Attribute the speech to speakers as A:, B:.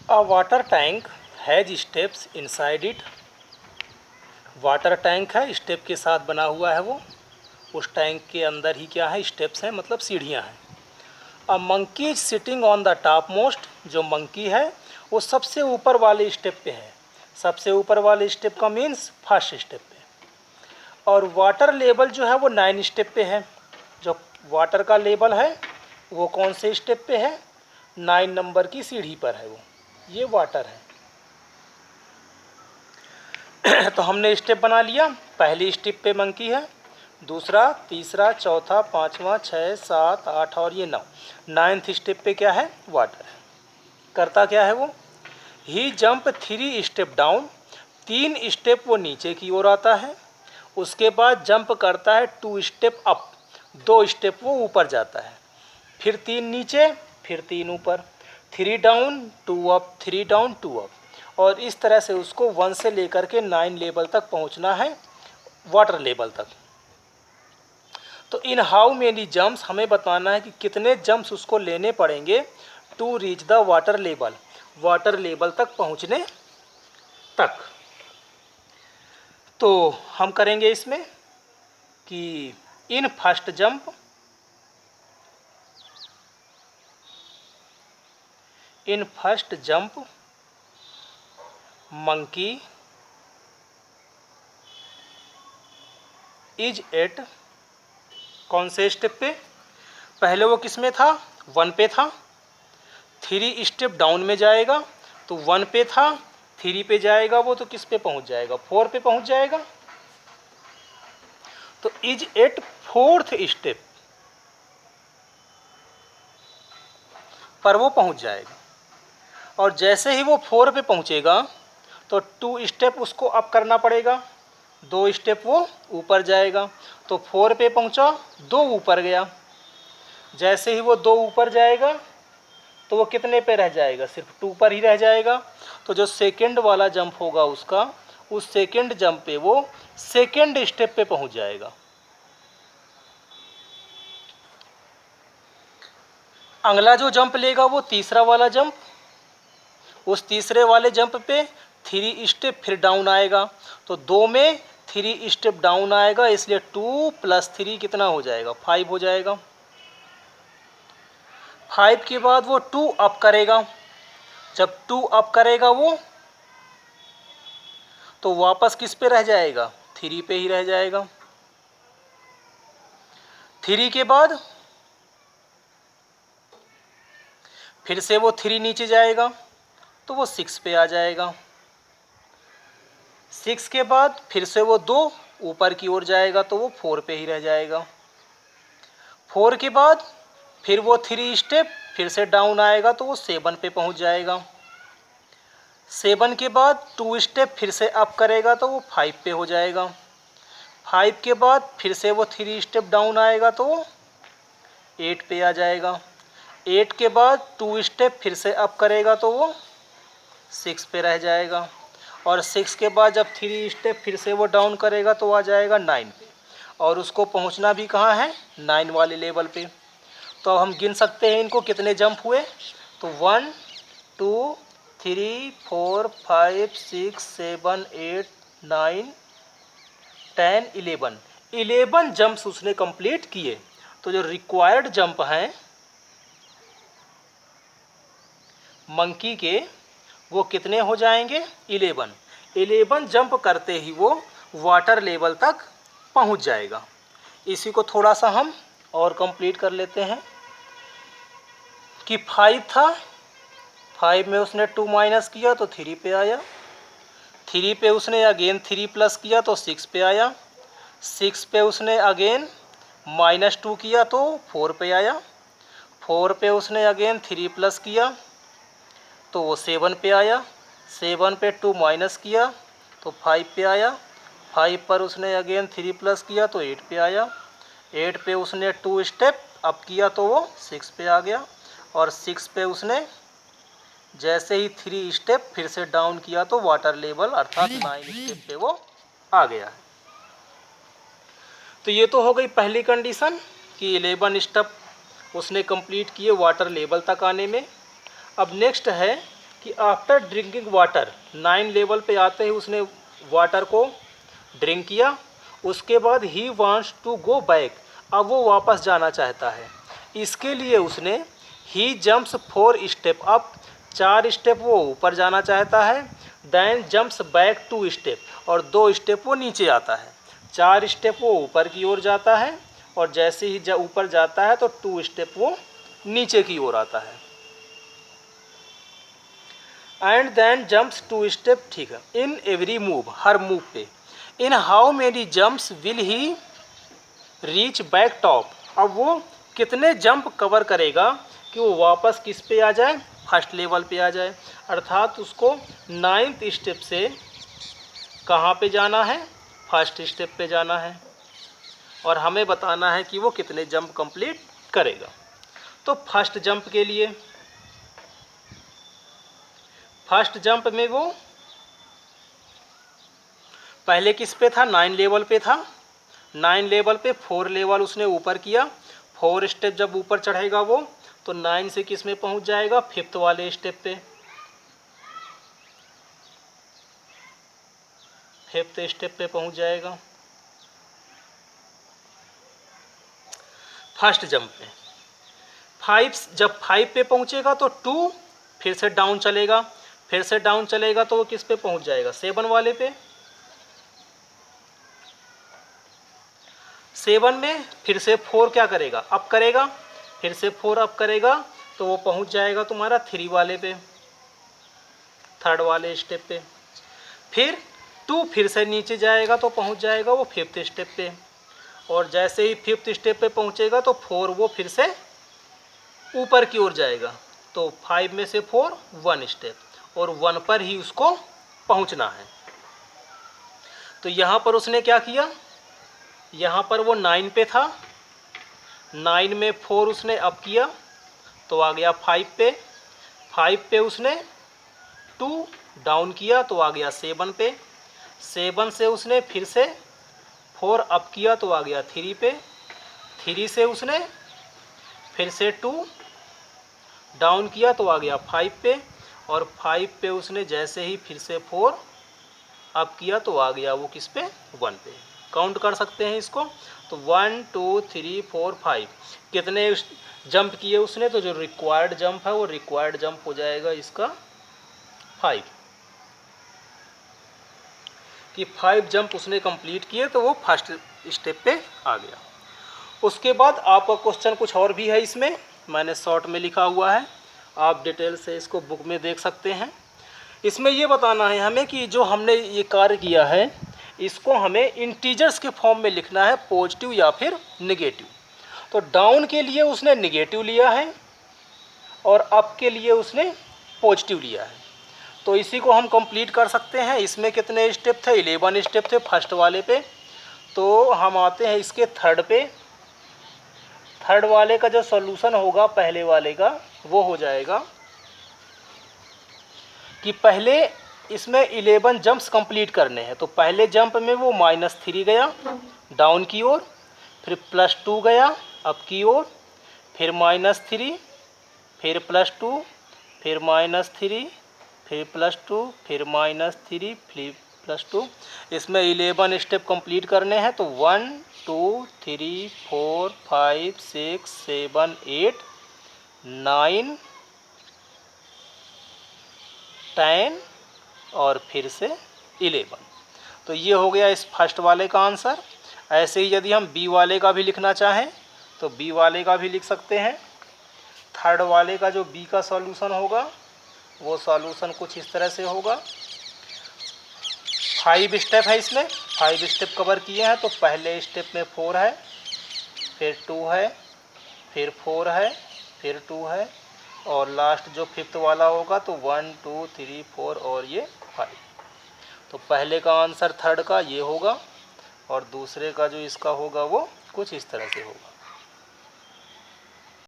A: A water tank has steps inside it. Water tank है, step के साथ बना हुआ है वो। उस टैंक के अंदर ही क्या है, स्टेप्स हैं, मतलब सीढ़ियाँ हैं। A monkey sitting on the top most, जो मंकी है वो सबसे ऊपर वाले स्टेप पे है। सबसे ऊपर वाले स्टेप का मीन्स फर्स्ट स्टेप पे। और वाटर लेवल जो है वो 9 स्टेप पे है। जो वाटर का लेवल है वो कौन से स्टेप पे है, 9 नंबर की सीढ़ी पर है वो। ये वाटर है। तो हमने स्टेप बना लिया। पहली स्टेप पे मंकी है, दूसरा, तीसरा, चौथा, पाँचवा, 6, 7, 8 और ये 9। 9th स्टेप पे क्या है, वाटर है। करता क्या है वो, ही जंप 3 स्टेप डाउन, 3 स्टेप वो नीचे की ओर आता है। उसके बाद जंप करता है 2 स्टेप अप, 2 स्टेप वो ऊपर जाता है। फिर 3 नीचे, फिर 3 ऊपर, 3 डाउन 2 अप, 3 डाउन 2 अप। और इस तरह से उसको 1 से लेकर के 9 लेवल तक पहुंचना है, वाटर लेवल तक। तो इन हाउ मेनी जंप्स, हमें बताना है कि कितने जंप्स उसको लेने पड़ेंगे to reach the water level, water level तक पहुंचने तक। तो हम करेंगे इसमें कि in first jump, in first jump monkey is at, कौन से स्टेप पे, पहले वो किस में था, 1 पे था। 3 स्टेप डाउन में जाएगा तो 1 पे था, 3 पे जाएगा वो तो किस पे पहुंच जाएगा, 4 पे पहुंच जाएगा। तो इज एट 4th स्टेप पर वो पहुंच जाएगा। और जैसे ही वो 4 पे पहुंचेगा तो 2 स्टेप उसको अप करना पड़ेगा, 2 स्टेप वो ऊपर जाएगा। तो 4 पे पहुंचा, 2 ऊपर गया। जैसे ही वो 2 ऊपर जाएगा तो वो कितने पे रह जाएगा, सिर्फ 2 पर ही रह जाएगा। तो जो सेकंड वाला जंप होगा उसका, उस सेकंड जंप पे वो सेकंड स्टेप पे पहुंच जाएगा। अगला जो जंप लेगा वो तीसरा वाला जंप, उस तीसरे वाले जंप पे 3 स्टेप फिर डाउन आएगा। तो 2 में 3 स्टेप डाउन आएगा, इसलिए 2 + 3 कितना हो जाएगा, 5 हो जाएगा। 5 के बाद वो 2 अप करेगा। जब 2 अप करेगा वो तो वापस किस पे रह जाएगा, 3 पे ही रह जाएगा। 3 के बाद फिर से वो 3 नीचे जाएगा तो वो 6 पे आ जाएगा। 6 के बाद फिर से वो 2 ऊपर की ओर जाएगा तो वो 4 पे ही रह जाएगा। 4 के बाद फिर वो 3 स्टेप फिर से डाउन आएगा तो वो 7 पे पहुंच जाएगा। 7 के बाद 2 स्टेप फिर से अप करेगा तो वो 5 पे हो जाएगा। 5 के बाद फिर से वो 3 स्टेप डाउन आएगा तो वो 8 पे आ जाएगा। 8 के बाद 2 स्टेप फिर से अप करेगा तो वो 6 पे रह जाएगा। और 6 के बाद जब 3 स्टेप फिर से वो डाउन करेगा तो आ जाएगा 9 पे। और उसको पहुंचना भी कहाँ है, 9 वाले लेवल पे। तो अब हम गिन सकते हैं इनको कितने जंप हुए। तो 1 2 3 4 5 6 7 8 9 10 11 जंप्स उसने कंप्लीट किए। तो जो रिक्वायर्ड जंप हैं मंकी के, वो कितने हो जाएंगे, 11 जंप करते ही वो वाटर लेवल तक पहुंच जाएगा। इसी को थोड़ा सा हम और कंप्लीट कर लेते हैं कि 5 था, 5 में उसने 2 माइनस किया तो 3 पे आया। 3 पे उसने अगेन 3 प्लस किया तो 6 पे आया। 6 पे उसने अगेन -2 किया तो 4 पे आया। 4 पे उसने अगेन 3 प्लस किया तो वो 7 पे आया। 7 पे 2 माइनस किया तो 5 पे आया। 5 पर उसने अगेन 3 प्लस किया तो 8 पे आया। 8 पे उसने 2 स्टेप अप किया तो वो 6 पे आ गया। और 6 पे उसने जैसे ही 3 स्टेप फिर से डाउन किया तो वाटर लेवल अर्थात 9 स्टेप पे वो आ गया है। तो ये तो हो गई पहली कंडीशन कि 11 स्टेप उसने कंप्लीट किए वाटर लेवल तक आने में। अब नेक्स्ट है कि आफ्टर ड्रिंकिंग वाटर 9 लेवल पे आते ही उसने वाटर को ड्रिंक किया, उसके बाद he wants to go back, अब वो वापस जाना चाहता है। इसके लिए उसने he jumps 4 step up, 4 step वो ऊपर जाना चाहता है, देन जंप्स बैक 2 स्टेप, और 2 स्टेप वो नीचे आता है। 4 स्टेप वो ऊपर की ओर जाता है और जैसे ही ऊपर जाता है तो 2 स्टेप वो नीचे की ओर आता है। एंड देन जंप्स 2 स्टेप, ठीक है, इन एवरी मूव, हर मूव पे। In how many jumps will he reach back top, अब वो कितने जंप कवर करेगा कि वो वापस किस पे आ जाए, फर्स्ट लेवल पे आ जाए। अर्थात उसको 9th स्टेप से कहाँ पे जाना है, फर्स्ट स्टेप पे जाना है, और हमें बताना है कि वो कितने जंप कंप्लीट करेगा। तो फर्स्ट जंप के लिए, फर्स्ट जंप में वो पहले किस पे था, 9 लेवल पे था। 9 लेवल पे 4 लेवल उसने ऊपर किया। 4 स्टेप जब ऊपर चढ़ेगा वो तो 9 से किस में पहुंच जाएगा, 5th वाले स्टेप पे, 5th स्टेप पे पहुंच जाएगा फर्स्ट जंप में। 5 जब 5 पे पहुंचेगा तो 2 फिर से डाउन चलेगा, फिर से डाउन चलेगा तो वो किस पे पहुंच जाएगा, 7 वाले पे। 7 में फिर से 4 क्या करेगा, अप करेगा, फिर से 4 अप करेगा तो वो पहुंच जाएगा तुम्हारा 3 वाले पे, 3rd वाले स्टेप पे। फिर 2 फिर से नीचे जाएगा तो पहुंच जाएगा वो 5th स्टेप पे, और जैसे ही 5th स्टेप पे पहुंचेगा तो 4 वो फिर से ऊपर की ओर जाएगा। तो 5 में से 4 1 स्टेप, और 1 पर ही उसको पहुंचना है। तो यहाँ पर उसने क्या किया, यहाँ पर वो 9 पे था, 9 में 4 उसने अप किया तो आ गया 5 पे, 5 पे उसने 2 डाउन किया तो आ गया 7 पे, 7 से उसने फिर से 4 अप किया तो आ गया 3 पे, 3 से उसने फिर से 2 डाउन किया तो आ गया 5 पे, और 5 पे उसने जैसे ही फिर से 4 अप किया तो आ गया वो किस पे, 1 पे। काउंट कर सकते हैं इसको, तो 1 2 3 4 5 कितने जंप किए उसने, तो जो रिक्वायर्ड जंप है वो रिक्वायर्ड जंप हो जाएगा इसका 5, कि 5 जंप उसने कंप्लीट किए तो वो फर्स्ट स्टेप पे आ गया। उसके बाद आपका क्वेश्चन कुछ और भी है, इसमें मैंने शॉर्ट में लिखा हुआ है, आप डिटेल से इसको बुक में देख सकते हैं। इसमें ये बताना है हमें कि जो हमने ये कार्य किया है इसको हमें इंटीजर्स के फॉर्म में लिखना है, पॉजिटिव या फिर निगेटिव। तो डाउन के लिए उसने निगेटिव लिया है और अप के लिए उसने पॉजिटिव लिया है। तो इसी को हम कंप्लीट कर सकते हैं। इसमें कितने स्टेप थे, 11 स्टेप थे फर्स्ट वाले पे। तो हम आते हैं इसके 3rd पे। 3rd वाले का जो सॉल्यूशन होगा पहले वाले का वो हो जाएगा कि पहले इसमें 11 जंप्स कंप्लीट करने हैं। तो पहले जंप में वो -3 गया डाउन की ओर, फिर +2 गया अप की ओर, फिर -3, फिर +2, फिर -3, फिर +2, फिर -3, फिर +2। इसमें 11 स्टेप कंप्लीट करने हैं। तो 1 2 3 4 5 6 7 8 9 10 और फिर से 11। तो ये हो गया इस फर्स्ट वाले का आंसर। ऐसे ही यदि हम बी वाले का भी लिखना चाहें तो बी वाले का भी लिख सकते हैं। 3rd वाले का जो बी का सॉल्यूशन होगा वो सॉल्यूशन कुछ इस तरह से होगा। 5 स्टेप है इसमें, 5 स्टेप कवर किए हैं। तो पहले स्टेप में 4 है, फिर 2 है, फिर 4 है, फिर 2 है, और लास्ट जो 5th वाला होगा तो 1 2 3 4 और ये 5। तो पहले का आंसर 3rd का ये होगा और दूसरे का जो इसका होगा वो कुछ इस तरह से होगा।